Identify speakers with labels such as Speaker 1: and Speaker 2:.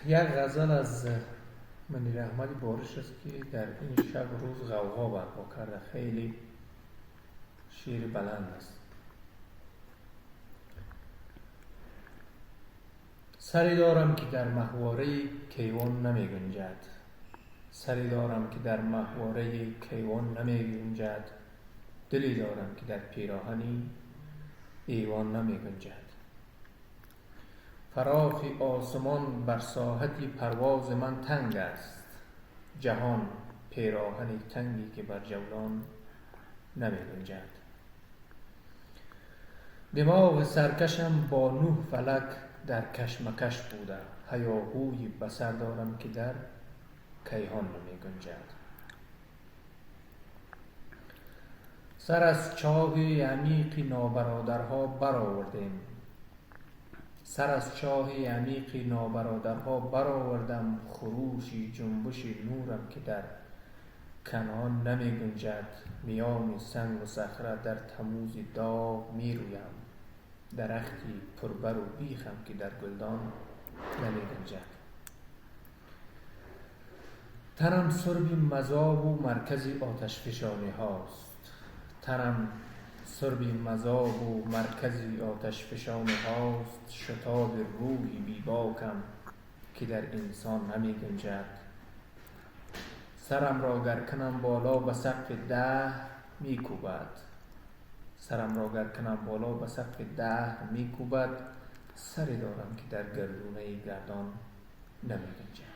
Speaker 1: یک غزل از منیر احمد بارش است که در این شب و روز غوغا برپا کرده. خیلی شعر بلند است. سری دارم که در ماهواره کیوان نمی گنجد، سری دارم که در ماهواره کیوان نمی گنجد، دلی دارم که در پیراهنی ایوان نمی گنجد. فراخ آسمان بر ساحت پرواز من تنگ است، جهان پیراهن تنگی که بر جولان نمی گنجد. دماغ سرکشم با 9 فلک در کشمکش بوده، هیاهوی بصر دارم که در کیهان نمی گنجد. سر از چاه عمیق نابرادرها برآوردیم، سر از چاه عمیق نابرادرها برآوردم، خروشی جنبش نورم که در کنعان نمی گنجد. میان سنگ و صخره در تموز داغ می رویم، درختی پربر و بیخم که در گلدان نمی گنجد. تنم سرب مذاب و مرکز آتش فشانی هاست، تنم سرب مذاب و مرکز آتش فشانی هاست، شتاب روحی بیباکم که در انسان نمی گنجد. سرم را گر کنم بالا به سقف 10 می کوبد، سرم را گر کنم بالا به سقف 10 می کوبد، سری دارم که در گردونه گردان نمی گنجد.